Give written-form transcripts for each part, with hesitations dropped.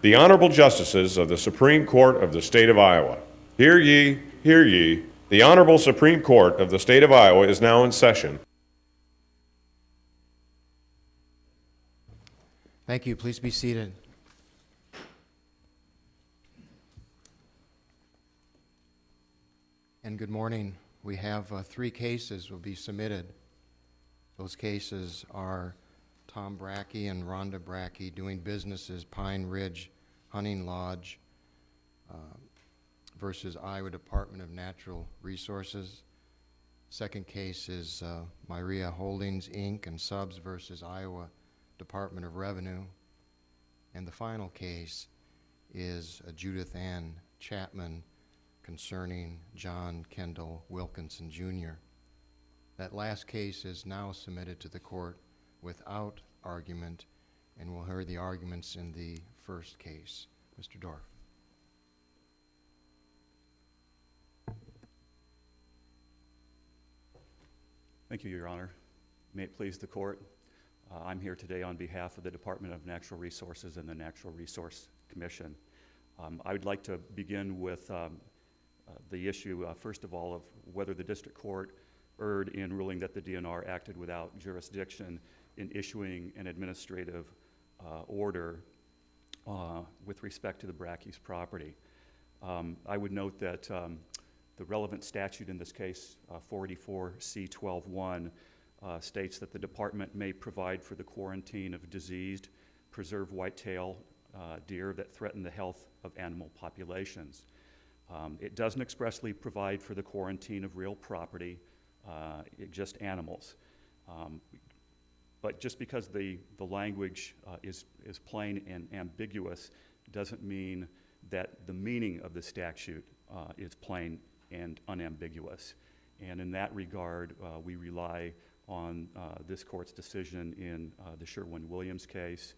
The Honorable Justices of the Supreme Court of the State of Iowa. Hear ye, hear ye. The Honorable Supreme Court of the State of Iowa is now in session. Thank you. Please be seated. And good morning. We have 3 cases will be submitted. Those cases are Tom Brakke and Rhonda Brakke doing business as Pine Ridge Hunting Lodge versus Iowa Department of Natural Resources. Second case is Myria Holdings, Inc. and Subs versus Iowa Department of Revenue. And the final case is Judith Ann Chapman concerning John Kendall Wilkinson, Jr. That last case is now submitted to the court without argument, and we'll hear the arguments in the first case. Mr. Dorff. Thank you, Your Honor. May it please the court. I'm here today on behalf of the Department of Natural Resources and the Natural Resource Commission. I would like to begin with the issue, first of all, of whether the district court erred in ruling that the DNR acted without jurisdiction in issuing an administrative order with respect to the Brakke's property. I would note that the relevant statute in this case, 484C12(1), states that the department may provide for the quarantine of diseased, preserved whitetail deer that threaten the health of animal populations. It doesn't expressly provide for the quarantine of real property, just animals. But just because the language is plain and ambiguous doesn't mean that the meaning of the statute is plain and unambiguous. And in that regard, we rely on this court's decision in the Sherwin-Williams case,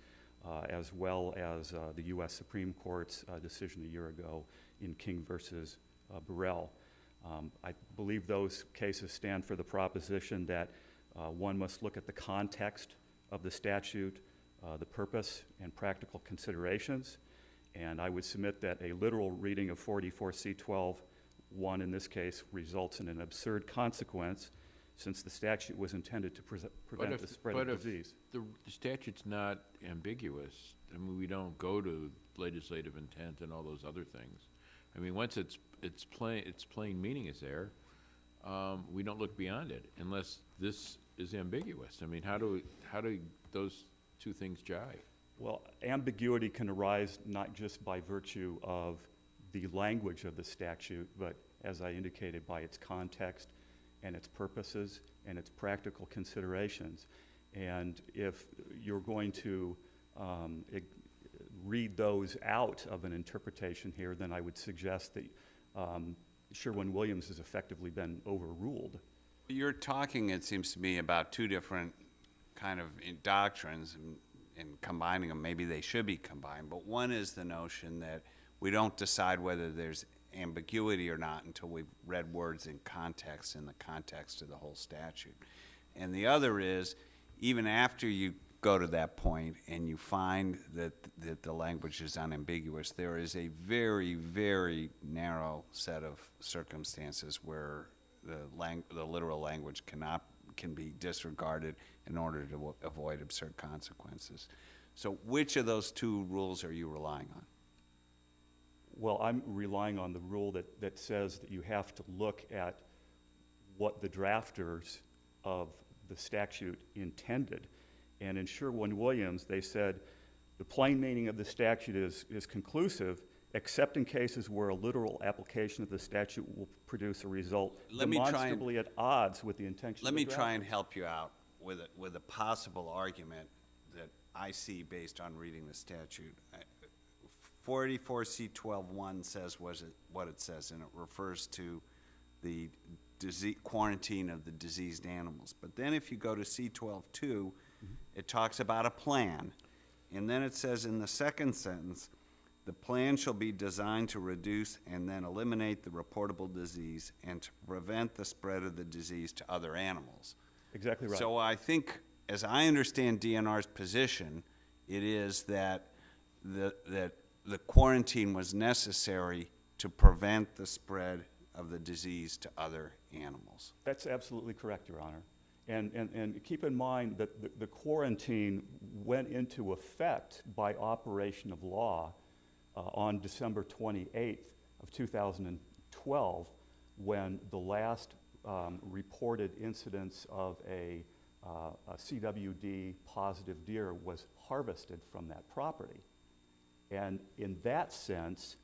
as well as the U.S. Supreme Court's decision a year ago in King versus Burrell. I believe those cases stand for the proposition that one must look at the context of the statute, the purpose, and practical considerations. And I would submit that a literal reading of 484C12(1) in this case results in an absurd consequence, since the statute was intended to prevent the spread of disease. The statute's not ambiguous. I mean, we don't go to legislative intent and all those other things. I mean, once its plain meaning is there, we don't look beyond it unless this is ambiguous. I mean, how do those two things jive? Well, ambiguity can arise not just by virtue of the language of the statute, but as I indicated, by its context and its purposes and its practical considerations. And if you're going to read those out of an interpretation here, then I would suggest that Sherwin-Williams has effectively been overruled. You're talking, it seems to me, about two different kind of doctrines, and combining them. Maybe they should be combined, but one is the notion that we don't decide whether there's ambiguity or not until we've read words in the context of the whole statute. And the other is, even after you go to that point and you find that the language is unambiguous, there is a very, very narrow set of circumstances where the literal language can be disregarded in order to avoid absurd consequences. So which of those two rules are you relying on? Well, I'm relying on the rule that says that you have to look at what the drafters of the statute intended. And in Sherwin-Williams, they said the plain meaning of the statute is conclusive, except in cases where a literal application of the statute will produce a result demonstrably at odds with the intention of the drafters. Let me try and help you out with a possible argument that I see based on reading the statute. 484C12(1) says what it says, and it refers to the quarantine of the diseased animals. But then if you go to C12(2), it talks about a plan. And then it says in the second sentence, the plan shall be designed to reduce and then eliminate the reportable disease and to prevent the spread of the disease to other animals. Exactly right. So I think, as I understand DNR's position, it is that the quarantine was necessary to prevent the spread of the disease to other animals. That's absolutely correct, Your Honor. And keep in mind that the quarantine went into effect by operation of law on December 28th of 2012, when the last reported incidence of a CWD positive deer was harvested from that property. And in that sense,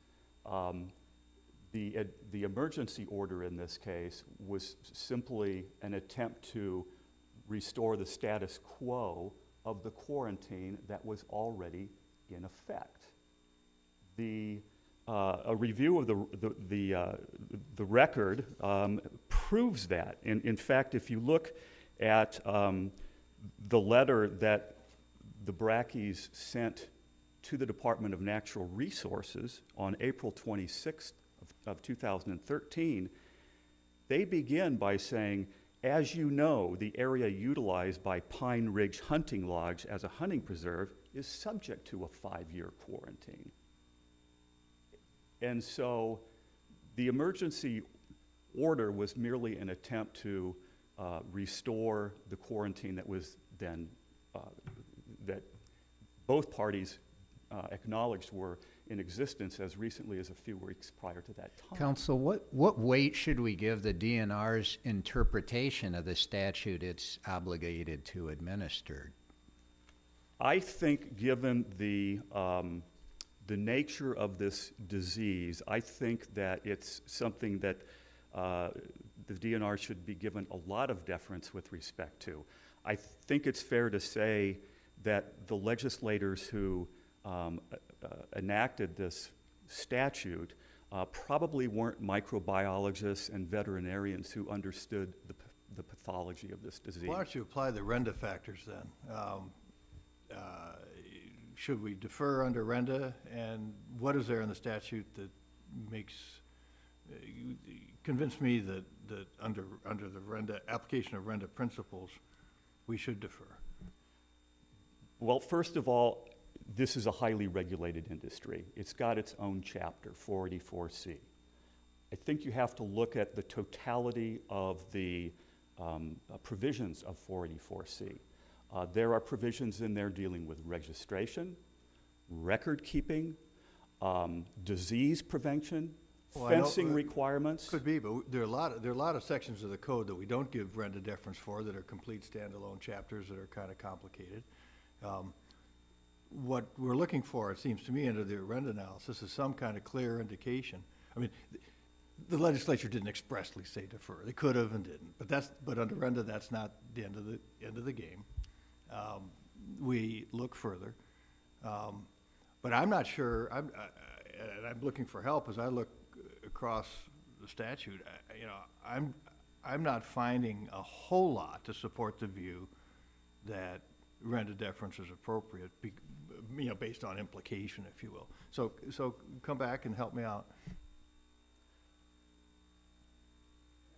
the emergency order in this case was simply an attempt to restore the status quo of the quarantine that was already in effect. A review of the record proves that. In fact, if you look at the letter that the Brakkes sent to the Department of Natural Resources on April 26th of 2013, they begin by saying, as you know, the area utilized by Pine Ridge Hunting Lodge as a hunting preserve is subject to a 5-year quarantine. And so the emergency order was merely an attempt to restore the quarantine that was then, that both parties acknowledged were in existence as recently as a few weeks prior to that time. Counsel, what weight should we give the DNR's interpretation of the statute it's obligated to administer? I think given the nature of this disease, I think that it's something that the DNR should be given a lot of deference with respect to. I think it's fair to say that the legislators who enacted this statute probably weren't microbiologists and veterinarians who understood the pathology of this disease. Why don't you apply the RENDA factors then? Should we defer under RENDA, and what is there in the statute that makes, convince me that under the RENDA, application of RENDA principles, we should defer? Well, first of all, this is a highly regulated industry. It's got its own chapter, 484C. I think you have to look at the totality of the provisions of 484C. There are provisions in there dealing with registration, record keeping, disease prevention, fencing requirements. Could be, but there are a lot of sections of the code that we don't give RENDA deference for that are complete standalone chapters that are kind of complicated. What we're looking for, it seems to me, under the RENDA analysis is some kind of clear indication. I mean, the legislature didn't expressly say defer. They could have and didn't. But under RENDA, that's not the end of the game. We look further. But I'm not sure, and I'm looking for help as I look across the statute. I'm not finding a whole lot to support the view that RENDA deference is appropriate, based on implication, if you will. So come back and help me out.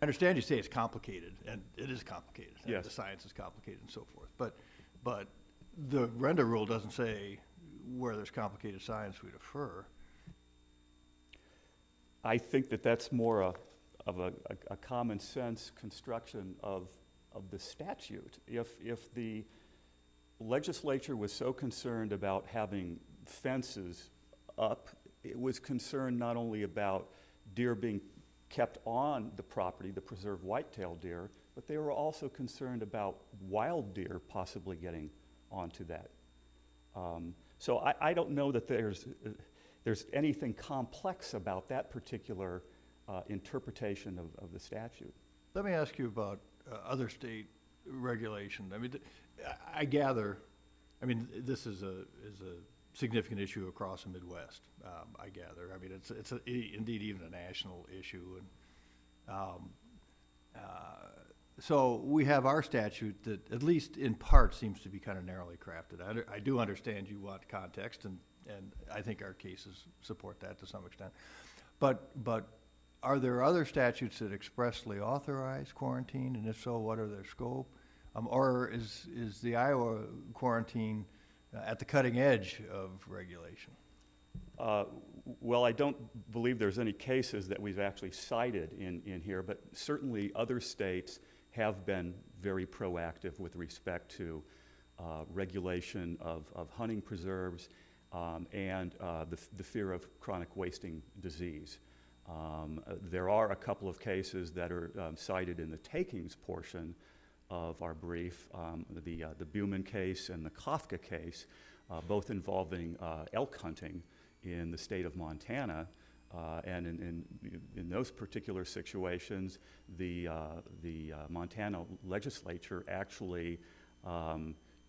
I understand you say it's complicated, and it is complicated. And yes. The science is complicated and so forth. But the RENDA rule doesn't say where there's complicated science we defer. I think that that's more of a common sense construction of the statute. If the legislature was so concerned about having fences up, it was concerned not only about deer being kept on the property, the preserved white-tailed deer, but they were also concerned about wild deer possibly getting onto that. So I don't know that there's anything complex about that particular interpretation of the statute. Let me ask you about other state regulation. I mean, I gather, this is a significant issue across the Midwest. I gather. I mean, it's indeed even a national issue, and so we have our statute that, at least in part, seems to be kind of narrowly crafted. I do understand you want context, and I think our cases support that to some extent. But are there other statutes that expressly authorize quarantine, and if so, what are their scope? Or is the Iowa quarantine at the cutting edge of regulation? Well, I don't believe there's any cases that we've actually cited in here, but certainly other states have been very proactive with respect to regulation of hunting preserves and the fear of chronic wasting disease. There are a couple of cases that are cited in the takings portion of our brief, the Buman case and the Kafka case, both involving elk hunting in the state of Montana. And in those particular situations, the Montana legislature actually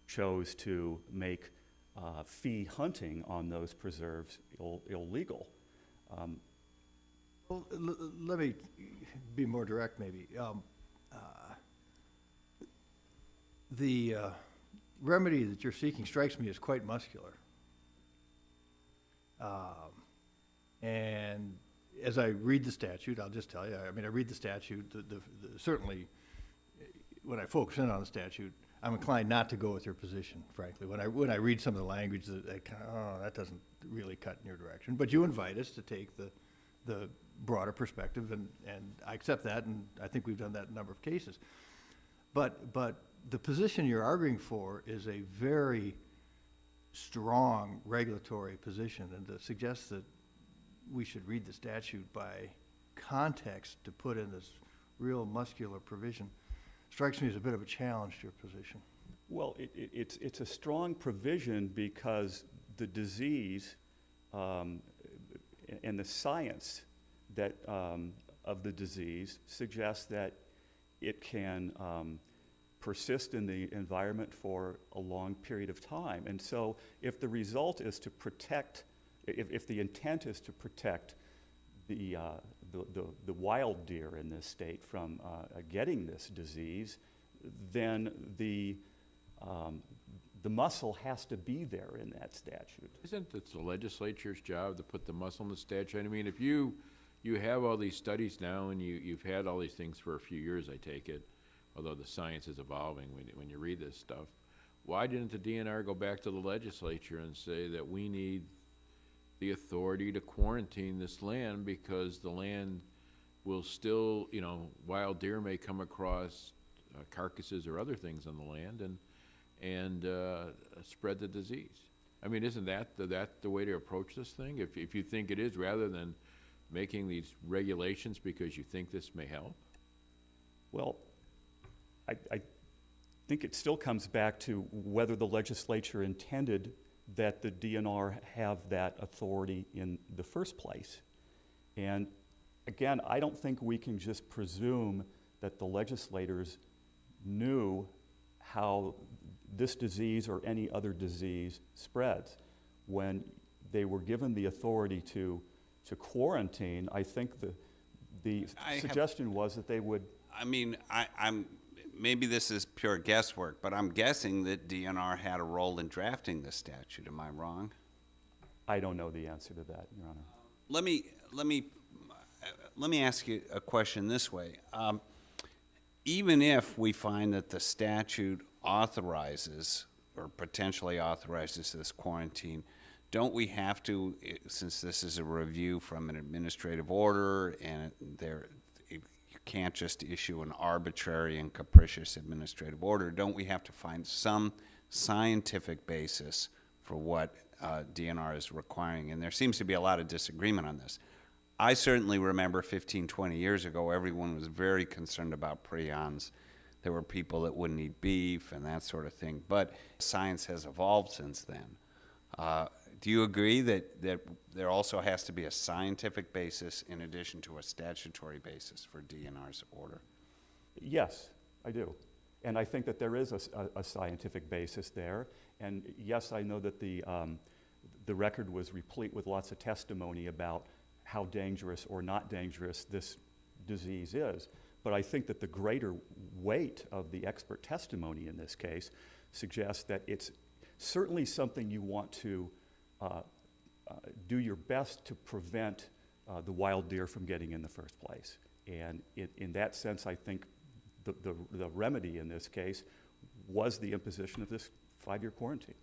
chose to make fee hunting on those preserves illegal. Well, let me be more direct, maybe. The remedy that you're seeking strikes me as quite muscular. And as I read the statute, I'll just tell you, I mean, I read the statute, certainly, when I focus in on the statute, I'm inclined not to go with your position, frankly. When I read some of the language, that doesn't really cut in your direction. But you invite us to take the broader perspective, and I accept that, and I think we've done that in a number of cases. But the position you're arguing for is a very strong regulatory position, and to suggest that we should read the statute by context to put in this real muscular provision strikes me as a bit of a challenge to your position. Well, it's a strong provision because the disease and the science that of the disease suggests that it can persist in the environment for a long period of time. And so if the result is to protect, if the intent is to protect the wild deer in this state from getting this disease, then the muscle has to be there in that statute. Isn't it the legislature's job to put the muscle in the statute? I mean, if you have all these studies now, and you've had all these things for a few years, I take it, although the science is evolving when you read this stuff, why didn't the DNR go back to the legislature and say that we need the authority to quarantine this land because the land will still, wild deer may come across carcasses or other things on the land and spread the disease? I mean, isn't that the way to approach this thing? If you think it is, rather than making these regulations because you think this may help? Well, I think it still comes back to whether the legislature intended that the DNR have that authority in the first place. And again, I don't think we can just presume that the legislators knew how this disease or any other disease spreads. When they were given the authority to quarantine, I think the suggestion was that they would. I mean, I'm maybe this is pure guesswork, but I'm guessing that DNR had a role in drafting this statute. Am I wrong? I don't know the answer to that, Your Honor. Let me ask you a question this way. Even if we find that the statute authorizes or potentially authorizes this quarantine, don't we have to, since this is a review from an administrative order and you can't just issue an arbitrary and capricious administrative order, don't we have to find some scientific basis for what DNR is requiring? And there seems to be a lot of disagreement on this. I certainly remember 15, 20 years ago, everyone was very concerned about prions. There were people that wouldn't eat beef and that sort of thing. But science has evolved since then. Do you agree that there also has to be a scientific basis in addition to a statutory basis for DNR's order? Yes, I do. And I think that there is a scientific basis there. And yes, I know that the record was replete with lots of testimony about how dangerous or not dangerous this disease is. But I think that the greater weight of the expert testimony in this case suggests that it's certainly something you want to do your best to prevent the wild deer from getting in the first place. And in that sense, I think the remedy in this case was the imposition of this 5-year quarantine.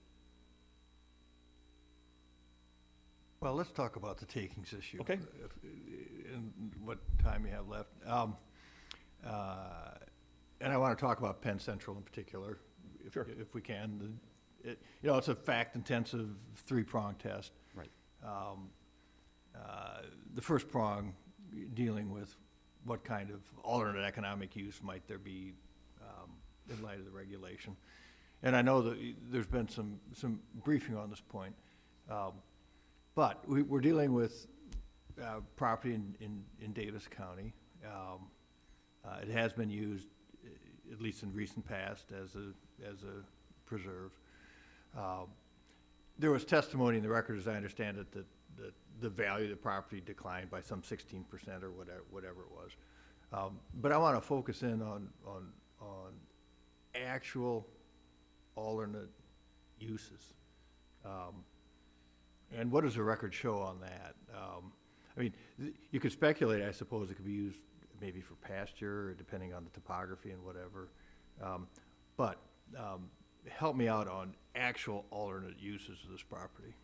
Well, let's talk about the takings issue. Okay. In what time you have left. And I want to talk about Penn Central in particular, Sure. if we can. It's a fact-intensive, three-prong test. Right. The first prong, dealing with what kind of alternate economic use might there be in light of the regulation. And I know that there's been some briefing on this point. But we're dealing with property in Davis County. It has been used, at least in recent past, as a preserve. There was testimony in the record, as I understand it, that the value of the property declined by some 16% or whatever it was. But I want to focus in on actual alternate uses. And what does the record show on that? I mean, you could speculate, I suppose, it could be used maybe for pasture, or depending on the topography and whatever. But help me out on actual alternate uses of this property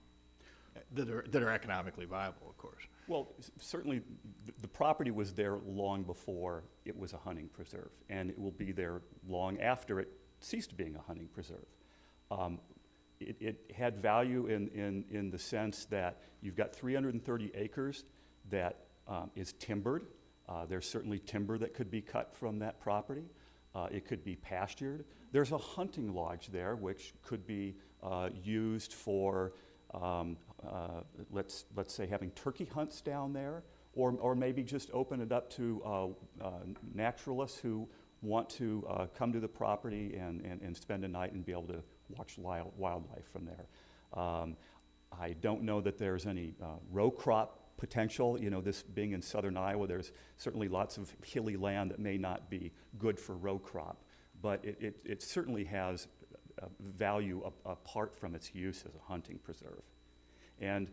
that are economically viable, of course. Well, certainly, the property was there long before it was a hunting preserve, and it will be there long after it ceased being a hunting preserve. It had value in the sense that you've got 330 acres that is timbered. There's certainly timber that could be cut from that property. It could be pastured. There's a hunting lodge there, which could be used for, let's say, having turkey hunts down there, or maybe just open it up to naturalists who want to come to the property and spend a night and be able to watch wildlife from there. I don't know that there's any row crop potential. This being in southern Iowa, there's certainly lots of hilly land that may not be good for row crop, but it certainly has value apart from its use as a hunting preserve. And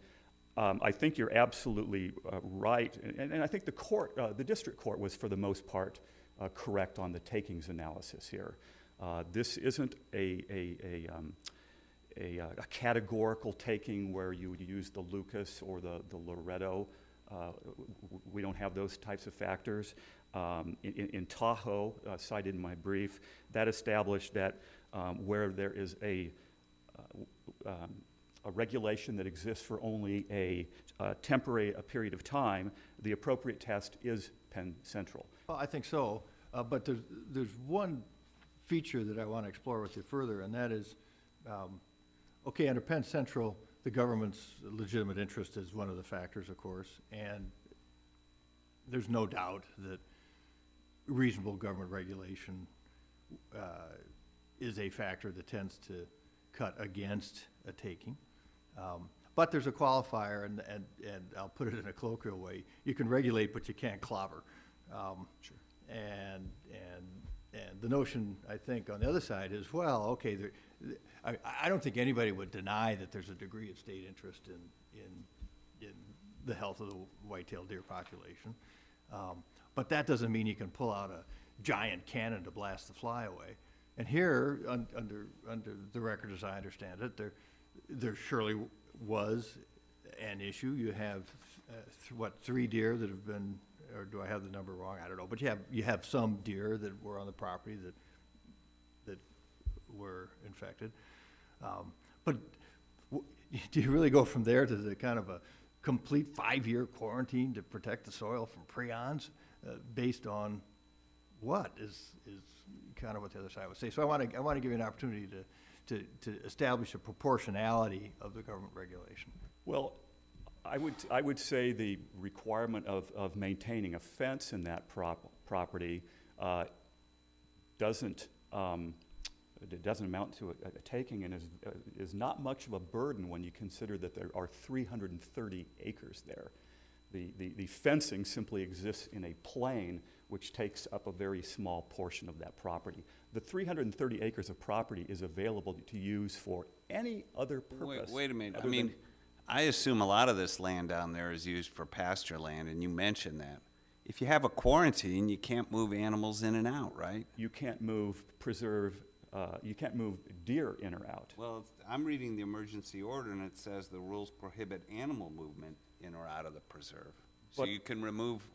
I think you're absolutely right, and I think the district court was, for the most part, correct on the takings analysis here. This isn't a categorical taking where you would use the Lucas or the Loretto. We don't have those types of factors. In Tahoe, cited in my brief, that established that where there is a regulation that exists for only a period of time, the appropriate test is Penn Central. Well, I think so, but there's one feature that I want to explore with you further, and that is, okay, under Penn Central, the government's legitimate interest is one of the factors, of course, and there's no doubt that reasonable government regulation is a factor that tends to cut against a taking. But there's a qualifier, and I'll put it in a colloquial way: you can regulate, but you can't clobber. Sure. And the notion, I think, on the other side is, well, okay, I don't think anybody would deny that there's a degree of state interest in the health of the white-tailed deer population. But that doesn't mean you can pull out a giant cannon to blast the fly away. And here, under the record as I understand it, there surely was an issue. You have, three deer that have been, or do I have the number wrong? I don't know. But you have some deer that were on the property that were infected. But do you really go from there to the kind of a complete 5-year quarantine to protect the soil from prions based on what is kind of what the other side would say? So I want to give you an opportunity to establish a proportionality of the government regulation. Well, I would say the requirement of maintaining a fence in that property doesn't amount to a taking, and is not much of a burden when you consider that there are 330 acres there. The fencing simply exists in a plain which takes up a very small portion of that property. The 330 acres of property is available to use for any other purpose. Wait a minute. I mean, I assume a lot of this land down there is used for pasture land, and you mentioned that. If you have a quarantine, you can't move animals in and out, right? You can't move preserve you can't move deer in or out. Well, I'm reading the emergency order, and it says the rules prohibit animal movement in or out of the preserve. So But- you can remove,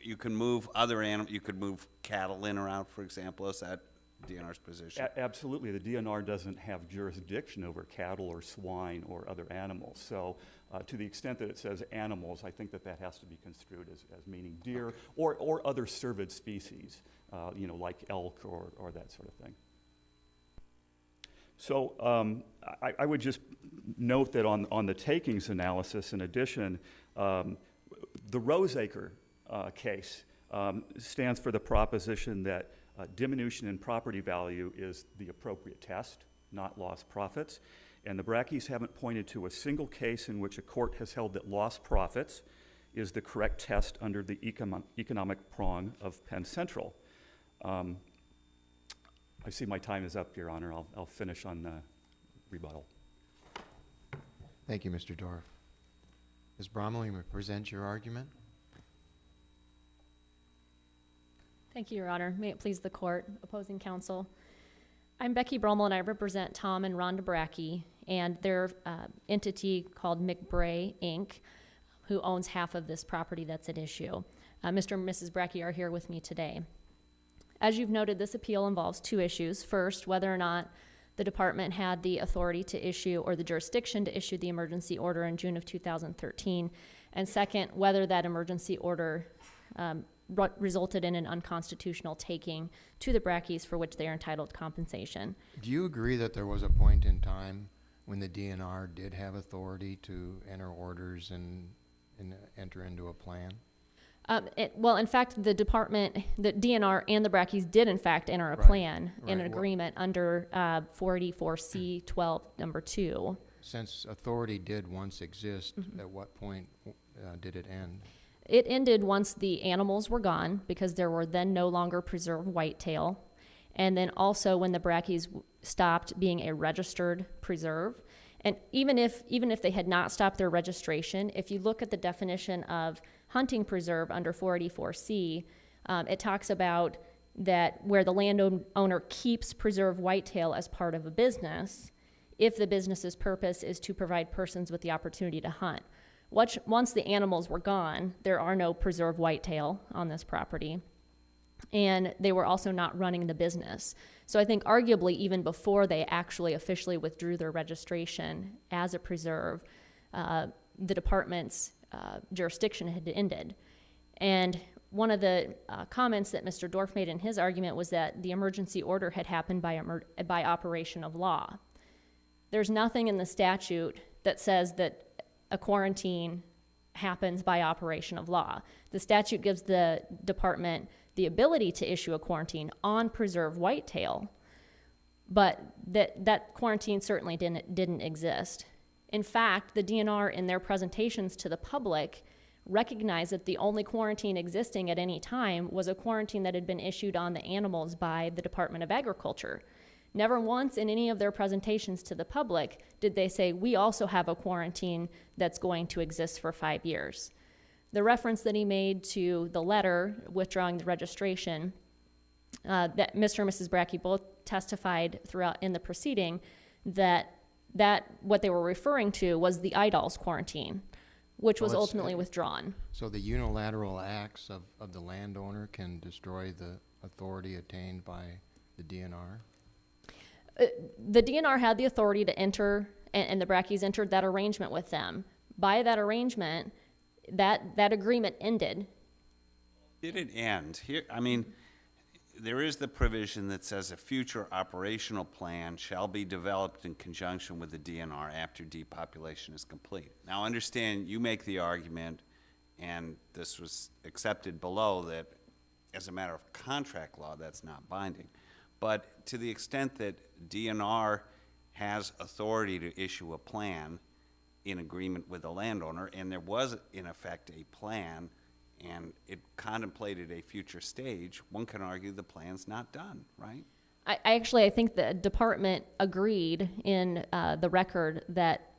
you can move other animal, you could move cattle in or out, for example. Is that DNR's position? Absolutely, the DNR doesn't have jurisdiction over cattle or swine or other animals. So to the extent that it says animals, I think that that has to be construed as meaning deer or other cervid species, like elk or that sort of thing. So I would just note that on the takings analysis, in addition, the Roseacre case stands for the proposition that diminution in property value is the appropriate test, not lost profits. And the Brackes haven't pointed to a single case in which a court has held that lost profits is the correct test under the economic prong of Penn Central. I see my time is up, Your Honor. I'll finish on rebuttal. Thank you, Mr. Dorff. Ms. Brommel, you may present your argument. Thank you, Your Honor. May it please the court, opposing counsel. I'm Becky Brommel, and I represent Tom and Rhonda Brakke and their entity called McBray, Inc., who owns half of this property that's at issue. Mr. and Mrs. Brakke are here with me today. As you've noted, this appeal involves two issues. First, whether or not the department had the authority to issue or the jurisdiction to issue the emergency order in June of 2013. And second, whether that emergency order resulted in an unconstitutional taking to the Brackes for which they are entitled compensation. Do you agree that there was a point in time when the DNR did have authority to enter orders and enter into a plan? Well, in fact, the department, the DNR and the Brackes did, in fact, enter a plan in an agreement under 484C 12, number 2. Since authority did once exist, at what point did it end? It ended once the animals were gone because there were then no longer preserved whitetail. And then also when the Brackes stopped being a registered preserve. And even if they had not stopped their registration, if you look at the definition of hunting preserve under 484C, it talks about that where the landowner keeps preserved whitetail as part of a business, if the business's purpose is to provide persons with the opportunity to hunt. Once the animals were gone, there are no preserved whitetail on this property, and they were also not running the business. So I think arguably even before they actually officially withdrew their registration as a preserve, the department's jurisdiction had ended. And one of the comments that Mr. Dorff made in his argument was that the emergency order had happened by operation of law. There's nothing in the statute that says that a quarantine happens by operation of law. The statute gives the department the ability to issue a quarantine on preserved whitetail, but that quarantine certainly didn't exist. In fact, the DNR in their presentations to the public recognized that the only quarantine existing at any time was a quarantine that had been issued on the animals by the Department of Agriculture. Never once in any of their presentations to the public did they say, we also have a quarantine that's going to exist for 5 years. The reference that he made to the letter withdrawing the registration, that Mr. and Mrs. Brakke both testified throughout in the proceeding that what they were referring to was the Idol's quarantine, which was ultimately withdrawn. So the unilateral acts of the landowner can destroy the authority attained by the DNR? The DNR had the authority to enter, and the Brackes entered that arrangement with them. By that arrangement, that agreement ended. Did it end? Here, I mean, there is the provision that says a future operational plan shall be developed in conjunction with the DNR after depopulation is complete. Now, understand, you make the argument, and this was accepted below, that as a matter of contract law, that's not binding. But to the extent that DNR has authority to issue a plan in agreement with the landowner, and there was, in effect, a plan, and it contemplated a future stage, one can argue the plan's not done, right? I think the department agreed in the record that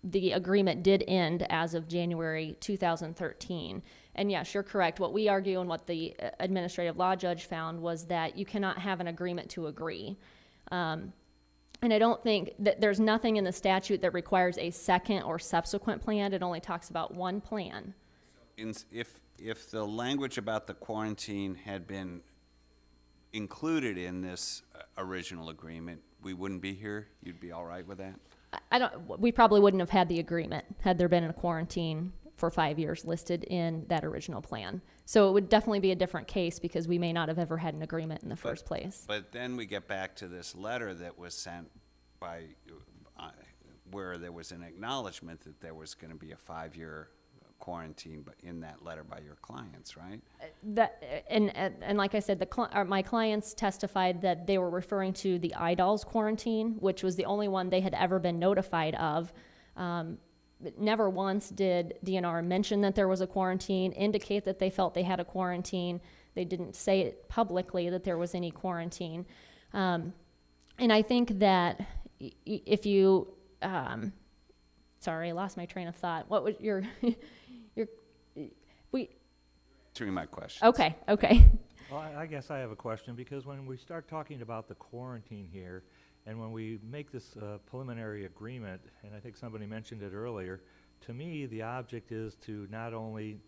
the agreement did end as of January 2013. And yes, you're correct. What we argue and what the administrative law judge found was that you cannot have an agreement to agree. And I don't think that there's nothing in the statute that requires a second or subsequent plan. It only talks about one plan. If the language about the quarantine had been included in this original agreement, we wouldn't be here? You'd be all right with that? We probably wouldn't have had the agreement had there been a quarantine for 5 years listed in that original plan. So it would definitely be a different case because we may not have ever had an agreement in the first place. But then we get back to this letter that was sent by, where there was an acknowledgement that there was going to be a 5-year quarantine, but in that letter by your clients, right? And like I said, my clients testified that they were referring to the IDOLS quarantine, which was the only one they had ever been notified of. Never once did DNR mention that there was a quarantine, indicate that they felt they had a quarantine. They didn't say it publicly that there was any quarantine. And I think that if you, sorry, I lost my train of thought. What was your, Answering my question. Okay. Well, I guess I have a question, because when we start talking about the quarantine here, and when we make this preliminary agreement, and I think somebody mentioned it earlier, to me, the object is to not only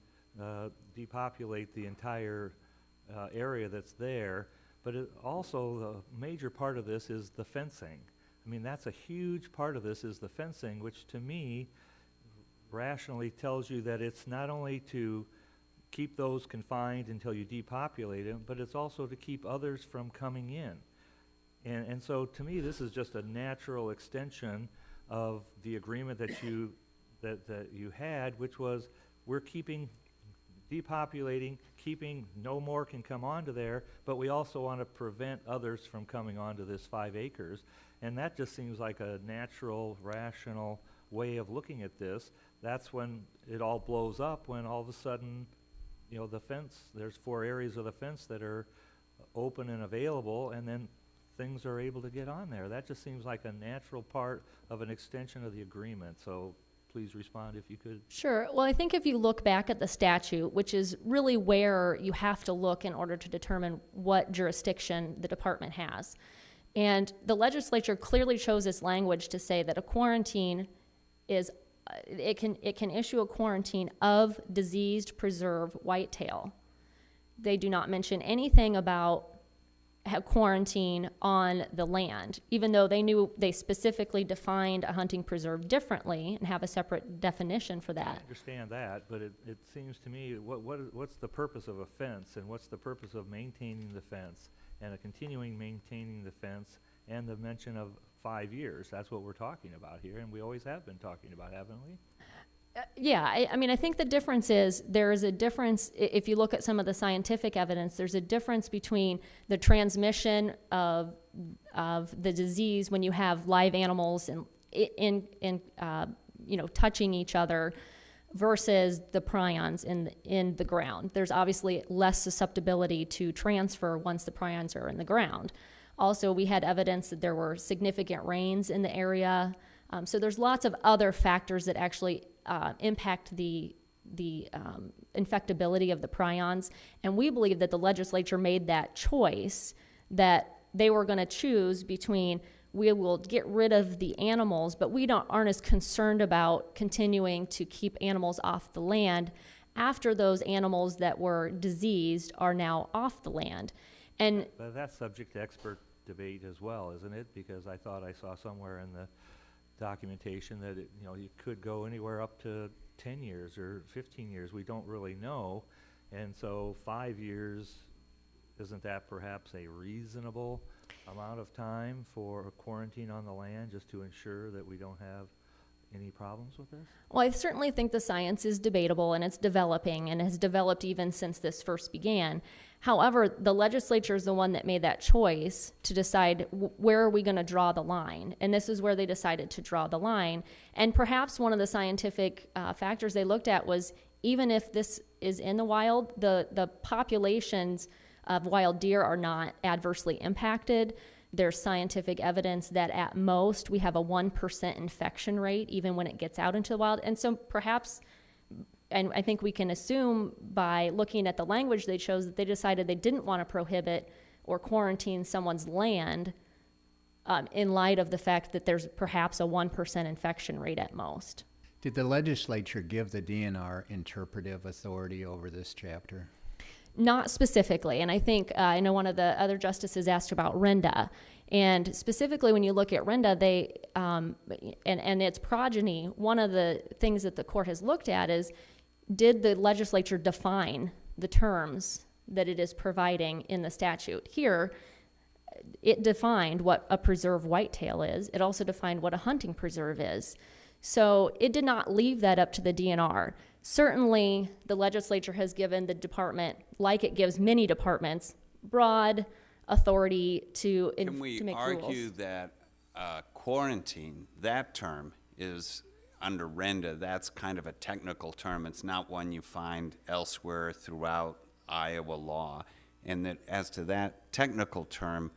depopulate the entire area that's there, but also the major part of this is the fencing. I mean, that's a huge part of this, is the fencing, which to me rationally tells you that it's not only to keep those confined until you depopulate them, but it's also to keep others from coming in. And so to me, this is just a natural extension of the agreement that you had, which was we're depopulating, keeping no more can come onto there, but we also want to prevent others from coming onto this 5 acres. And that just seems like a natural, rational way of looking at this. That's when it all blows up, when all of a sudden, you know, the fence, there's 4 areas of the fence that are open and available, and then things are able to get on there. That just seems like a natural part of an extension of the agreement. So please respond if you could. Sure. Well, I think if you look back at the statute, which is really where you have to look in order to determine what jurisdiction the department has. And the legislature clearly chose this language to say that a quarantine is, it can issue a quarantine of diseased preserved whitetail. They do not mention anything about quarantine on the land, even though they specifically defined a hunting preserve differently and have a separate definition for that. I understand that, but it seems to me, what's the purpose of a fence, and what's the purpose of maintaining the fence, and continuing maintaining the fence, and the mention of 5 years? That's what we're talking about here, and we always have been talking about, haven't we? Yeah, I mean, I think the difference is there is a difference, if you look at some of the scientific evidence, there's a difference between the transmission of the disease when you have live animals in touching each other versus the prions in the ground. There's obviously less susceptibility to transfer once the prions are in the ground. Also, we had evidence that there were significant rains in the area. So there's lots of other factors that actually impact the infectability of the prions. And we believe that the legislature made that choice, that they were going to choose between, we will get rid of the animals, but we aren't as concerned about continuing to keep animals off the land after those animals that were diseased are now off the land. And But that's subject to expert debate as well, isn't it? Because I thought I saw somewhere in the documentation that you could go anywhere up to 10 years or 15 years. We don't really know. And so 5 years, isn't that perhaps a reasonable amount of time for a quarantine on the land, just to ensure that we don't have any problems with this? Well, I certainly think the science is debatable, and it's developing, and has developed even since this first began. However, the legislature is the one that made that choice to decide where are we going to draw the line. And this is where they decided to draw the line. And perhaps one of the scientific factors they looked at was, even if this is in the wild, the populations of wild deer are not adversely impacted. There's scientific evidence that at most we have a 1% infection rate even when it gets out into the wild. And so perhaps, and I think we can assume by looking at the language they chose, that they decided they didn't want to prohibit or quarantine someone's land in light of the fact that there's perhaps a 1% infection rate at most. Did the legislature give the DNR interpretive authority over this chapter? Not specifically, and I think, I know one of the other justices asked about RENDA, and specifically when you look at RENDA, they, and its progeny, one of the things that the court has looked at is, did the legislature define the terms that it is providing in the statute? Here, it defined what a preserved whitetail is. It also defined what a hunting preserve is. So it did not leave that up to the DNR. Certainly, the legislature has given the department, like it gives many departments, broad authority to make rules. Can we argue that quarantine, that term, is under RENDA, that's kind of a technical term. It's not one you find elsewhere throughout Iowa law, and that as to that technical term,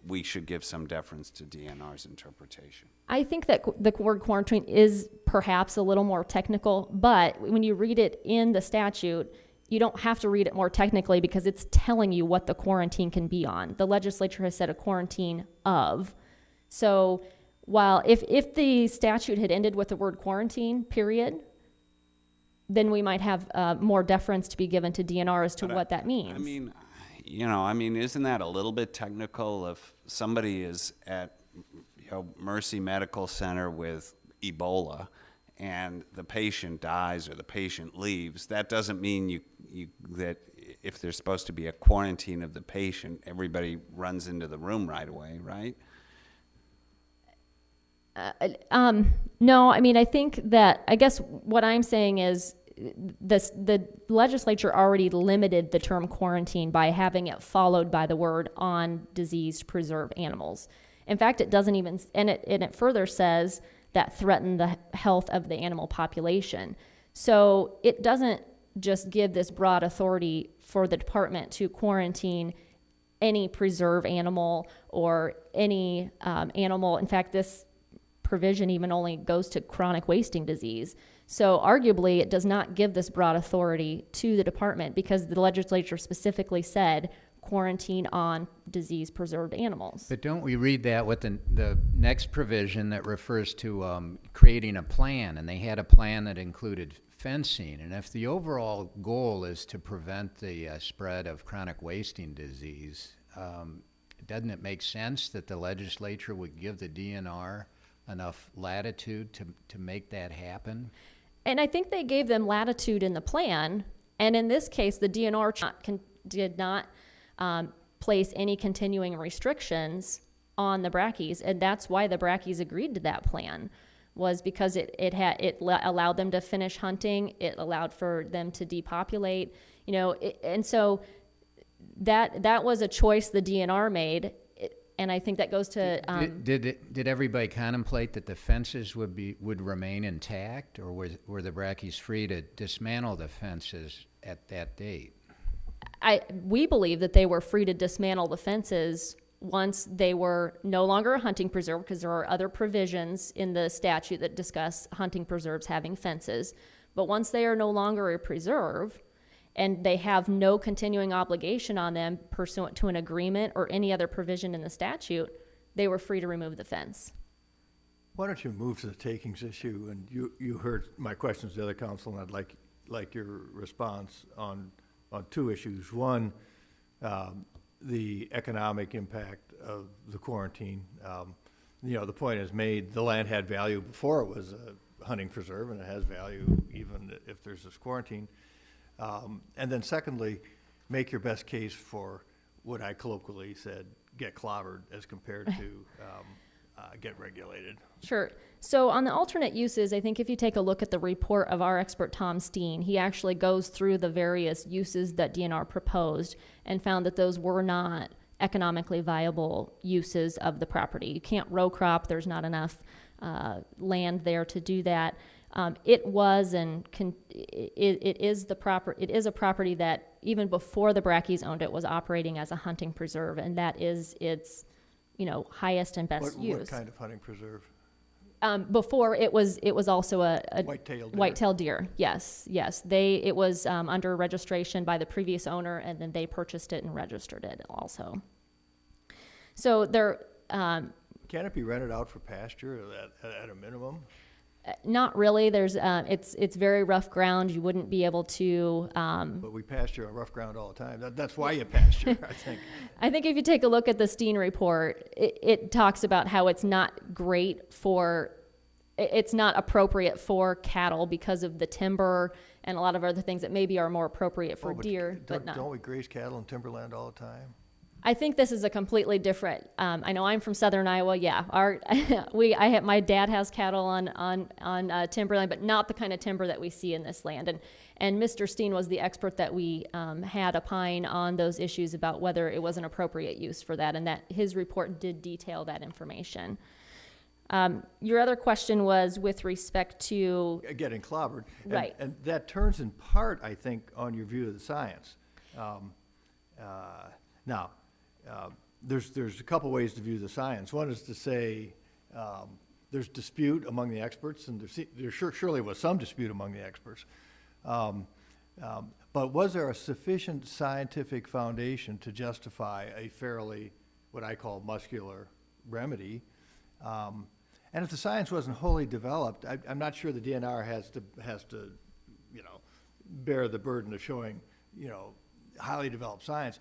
we should give some deference to DNR's interpretation. I think that the word quarantine is perhaps a little more technical, but when you read it in the statute, you don't have to read it more technically because it's telling you what the quarantine can be on. The legislature has said a quarantine of. So while if the statute had ended with the word quarantine, period, then we might have more deference to be given to DNR as to what that means. I mean, isn't that a little bit technical? If somebody is at Mercy Medical Center with Ebola and the patient dies or the patient leaves, that doesn't mean that if there's supposed to be a quarantine of the patient, everybody runs into the room right away, right? No, I mean, I think that, I guess what I'm saying is the legislature already limited the term quarantine by having it followed by the word on diseased preserved animals. In fact, it doesn't even, and it further says that threaten the health of the animal population. So it doesn't just give this broad authority for the department to quarantine any preserved animal or any animal. In fact, this provision even only goes to chronic wasting disease. So arguably, it does not give this broad authority to the department because the legislature specifically said quarantine on disease-preserved animals. But don't we read that with the next provision that refers to creating a plan, and they had a plan that included fencing, and if the overall goal is to prevent the spread of chronic wasting disease, doesn't it make sense that the legislature would give the DNR enough latitude to make that happen? And I think they gave them latitude in the plan, and in this case, the DNR did not place any continuing restrictions on the Brackes, and that's why the Brackes agreed to that plan, was because it allowed them to finish hunting, it allowed for them to depopulate, and so that was a choice the DNR made. And I think that goes to did everybody contemplate that the fences would remain intact, or were the Brackes free to dismantle the fences at that date? We believe that they were free to dismantle the fences once they were no longer a hunting preserve, because there are other provisions in the statute that discuss hunting preserves having fences. But once they are no longer a preserve, and they have no continuing obligation on them pursuant to an agreement or any other provision in the statute, they were free to remove the fence. Why don't you move to the takings issue? And you heard my questions to the other counsel, and I'd like your response on two issues. One, the economic impact of the quarantine. The point is made, the land had value before it was a hunting preserve, and it has value even if there's this quarantine. And then secondly, make your best case for what I colloquially said, get clobbered as compared to get regulated. Sure. So on the alternate uses, I think if you take a look at the report of our expert Tom Steen, he actually goes through the various uses that DNR proposed and found that those were not economically viable uses of the property. You can't row crop. There's not enough land there to do that. It was and it is a property that even before the Brackes owned it was operating as a hunting preserve, and that is its highest and best use. What kind of hunting preserve? Before it was also a white-tailed deer. Yes. It was under registration by the previous owner, and then they purchased it and registered it also. So there, Can it be rented out for pasture at a minimum? Not really. There's it's very rough ground. You wouldn't be able to. But we pasture on rough ground all the time. That's why you pasture, I think. I think if you take a look at the Steen report, it talks about how it's not great for. It's not appropriate for cattle because of the timber and a lot of other things that maybe are more appropriate for deer, but not. Don't we graze cattle in timberland all the time? I think this is a completely different. I know I'm from Southern Iowa. Yeah, my dad has cattle on timberland, but not the kind of timber that we see in this land. And Mr. Steen was the expert that we had opine on those issues about whether it was an appropriate use for that, and that his report did detail that information. Your other question was with respect to Getting clobbered. Right. And that turns in part, I think, on your view of the science. Now, there's a couple ways to view the science. One is to say there's dispute among the experts, and there surely was some dispute among the experts. But was there a sufficient scientific foundation to justify a fairly, what I call muscular remedy? And if the science wasn't wholly developed, I'm not sure the DNR has to, bear the burden of showing, highly developed science.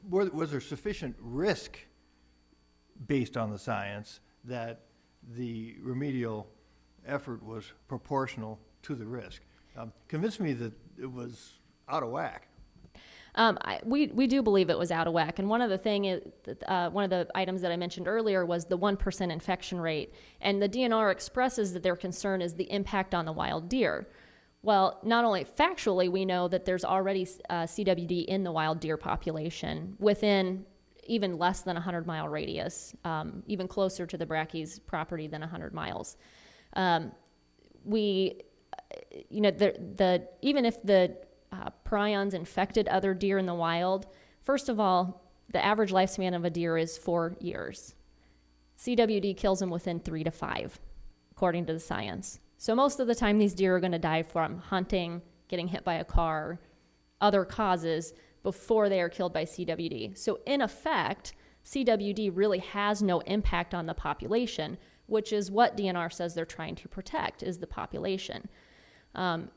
Was there sufficient risk based on the science that the remedial effort was proportional to the risk? Convince me that it was out of whack. We do believe it was out of whack, and one of the items that I mentioned earlier was the 1% infection rate, and the DNR expresses that their concern is the impact on the wild deer. Well, not only factually, we know that there's already CWD in the wild deer population within even less than a 100-mile radius, even closer to the Brakke's property than 100 miles. Even if the prions infected other deer in the wild, first of all, the average lifespan of a deer is 4 years. CWD kills them within 3 to 5, according to the science. So most of the time, these deer are going to die from hunting, getting hit by a car, other causes, before they are killed by CWD. So in effect, CWD really has no impact on the population, which is what DNR says they're trying to protect, is the population. There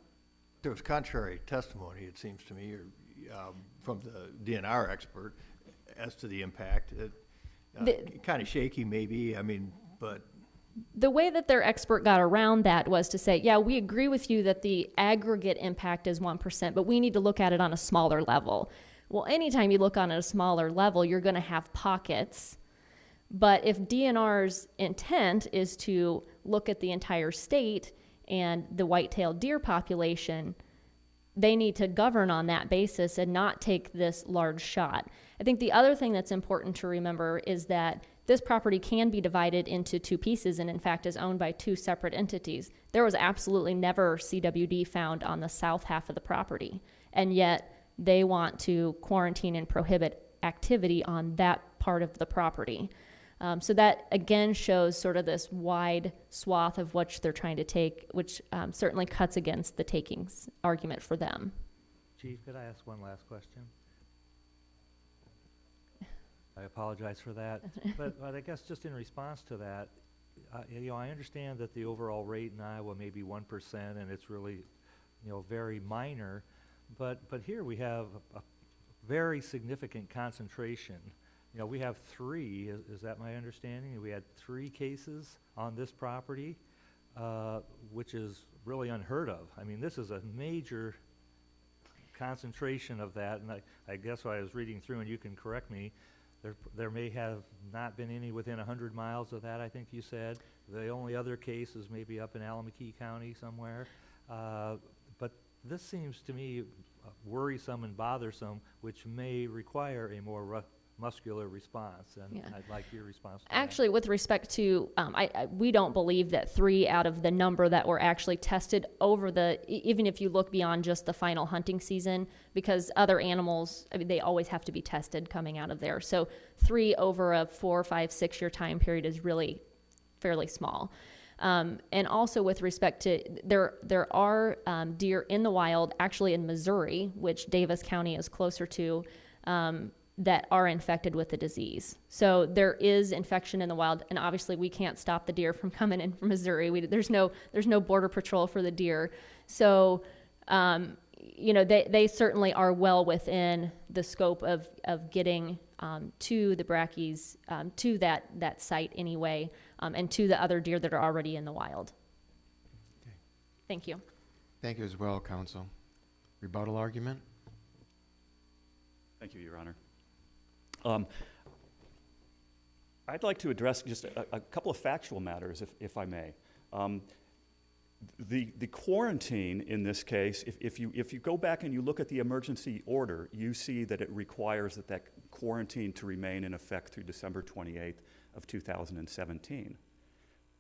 was contrary testimony, it seems to me, from the DNR expert as to the impact. Kind of shaky, maybe, but... The way that their expert got around that was to say, yeah, we agree with you that the aggregate impact is 1%, but we need to look at it on a smaller level. Well, anytime you look on a smaller level, you're going to have pockets. But if DNR's intent is to look at the entire state and the white-tailed deer population, they need to govern on that basis and not take this large shot. I think the other thing that's important to remember is that this property can be divided into 2 pieces and in fact is owned by 2 separate entities. There was absolutely never CWD found on the south half of the property, and yet they want to quarantine and prohibit activity on that part of the property. So that again shows sort of this wide swath of which they're trying to take, which certainly cuts against the takings argument for them. Chief, could I ask one last question? I apologize for that, but I guess just in response to that, I understand that the overall rate in Iowa may be 1%, and it's really, very minor, but here we have a very significant concentration. We have 3. Is that my understanding? We had 3 cases on this property, which is really unheard of. This is a major concentration of that, and I guess when I was reading through, and you can correct me, there may have not been any within 100 miles of that, I think you said. The only other case is maybe up in Alameda County somewhere. But this seems to me worrisome and bothersome, which may require a more muscular response, and Yeah. I'd like your response to Actually, with respect to, we don't believe that 3 out of the number that were actually tested over even if you look beyond just the final hunting season, because other animals, they always have to be tested coming out of there. So 3 over a 4, 5, 6 year time period is really fairly small. And also with respect to, there are deer in the wild, actually in Missouri, which Davis County is closer to, that are infected with the disease. So there is infection in the wild, and obviously we can't stop the deer from coming in from Missouri. There's no border patrol for the deer. So, they certainly are well within the scope of getting to the Brackes, to that site anyway, and to the other deer that are already in the wild. Okay. Thank you. Thank you as well, Counsel. Rebuttal argument? Thank you, Your Honor. I'd like to address just a couple of factual matters, if I may. The quarantine in this case, if you go back and you look at the emergency order, you see that it requires that quarantine to remain in effect through December 28th of 2017.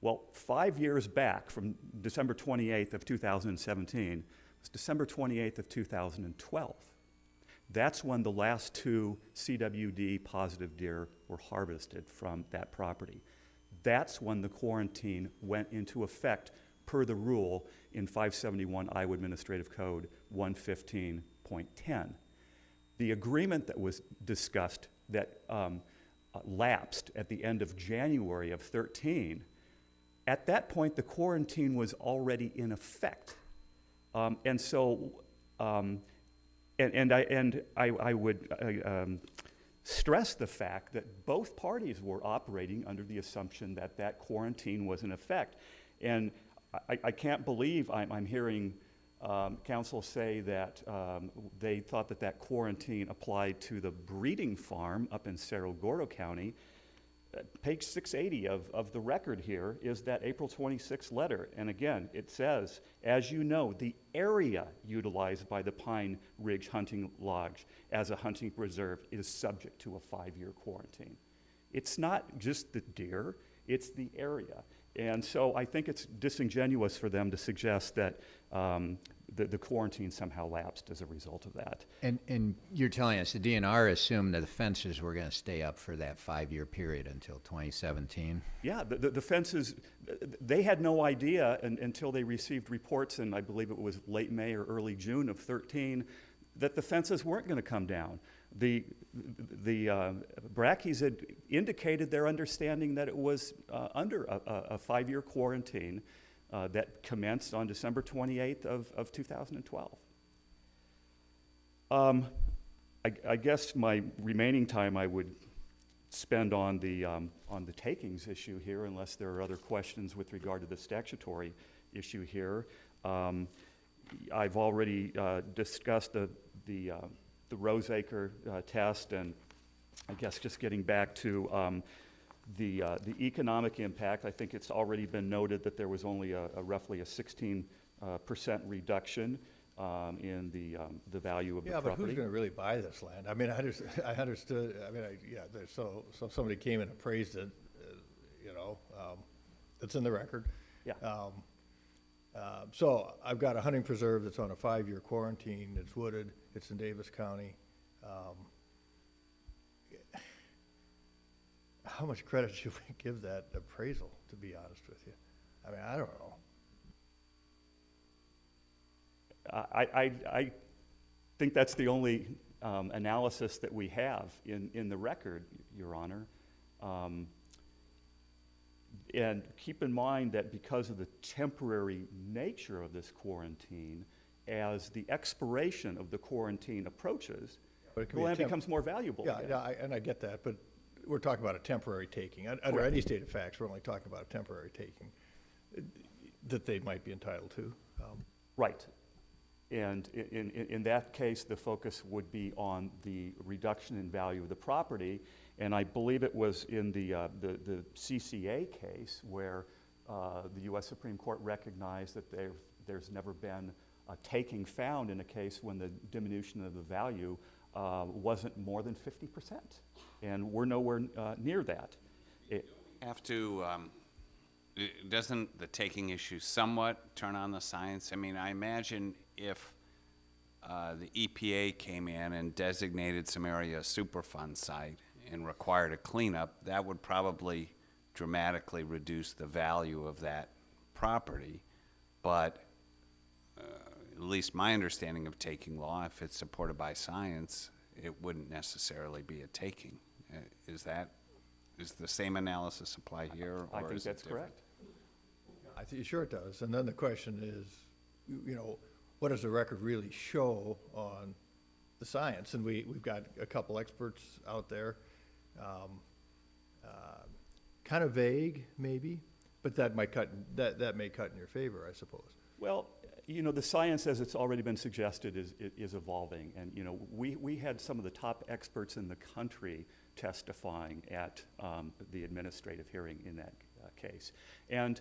Well, 5 years back from December 28th of 2017 was December 28th of 2012. That's when the last 2 CWD positive deer were harvested from that property. That's when the quarantine went into effect per the rule in 571 Iowa Administrative Code 115.10. The agreement that was discussed that lapsed at the end of January of 13, at that point the quarantine was already in effect. I would stress the fact that both parties were operating under the assumption that that quarantine was in effect. And I can't believe I'm hearing counsel say that they thought that quarantine applied to the breeding farm up in Cerro Gordo County. Page 680 of the record here is that April 26th letter. And again, it says, as you know, the area utilized by the Pine Ridge Hunting Lodge as a hunting preserve is subject to a 5-year quarantine. It's not just the deer, it's the area. And so I think it's disingenuous for them to suggest that the quarantine somehow lapsed as a result of that. And you're telling us the DNR assumed that the fences were going to stay up for that 5-year period until 2017? Yeah, the fences, they had no idea until they received reports, and I believe it was late May or early June of 13, that the fences weren't going to come down. The Brackes had indicated their understanding that it was under a 5-year quarantine that commenced on December 28th of 2012. I guess my remaining time I would spend on the takings issue here, unless there are other questions with regard to the statutory issue here. I've already discussed the Roseacre test, and I guess just getting back to the economic impact, I think it's already been noted that there was only roughly a 16% reduction in the value of the property. Yeah, but who's going to really buy this land? I mean, I understood. I mean, so somebody came and appraised it. It's in the record. Yeah. So I've got a hunting preserve that's on a 5-year quarantine. It's wooded. It's in Davis County. How much credit should we give that appraisal, to be honest with you? I mean, I don't know. I think that's the only analysis that we have in the record, Your Honor. And keep in mind that because of the temporary nature of this quarantine, as the expiration of the quarantine approaches, the land becomes more valuable. Yeah, and I get that, but we're talking about a temporary taking. Under any state of facts, we're only talking about a temporary taking that they might be entitled to. Right. And in that case, the focus would be on the reduction in value of the property. And I believe it was in the CCA case where the U.S. Supreme Court recognized that there's never been a taking found in a case when the diminution of the value wasn't more than 50%. And we're nowhere near that. Doesn't the taking issue somewhat turn on the science? I mean, I imagine if the EPA came in and designated some area a Superfund site and required a cleanup, that would probably dramatically reduce the value of that property. But at least my understanding of taking law, if it's supported by science, it wouldn't necessarily be a taking. Is the same analysis apply here, I or think is it that's different? correct. I think, sure it does. And then the question is, you know, what does the record really show on the science? And we've got a couple experts out there, kind of vague, maybe, but that may cut in your favor, I suppose. Well, you know, the science, as it's already been suggested, is evolving. And, you know, we had some of the top experts in the country testifying at the administrative hearing in that case. And,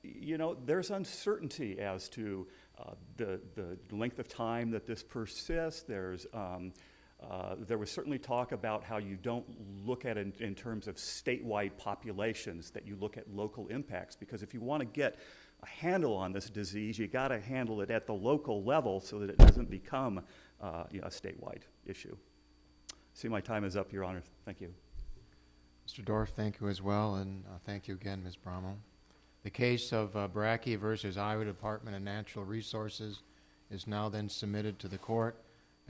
you know, there's uncertainty as to the length of time that this persists. There was certainly talk about how you don't look at it in terms of statewide populations, that you look at local impacts, because if you want to get a handle on this disease, you got to handle it at the local level so that it doesn't become you know, a statewide issue. See, my time is up, Your Honor. Thank you. Mr. Dorff, thank you as well, and thank you again, Ms. Brommel. The case of Brakke versus Iowa Department of Natural Resources is now then submitted to the court.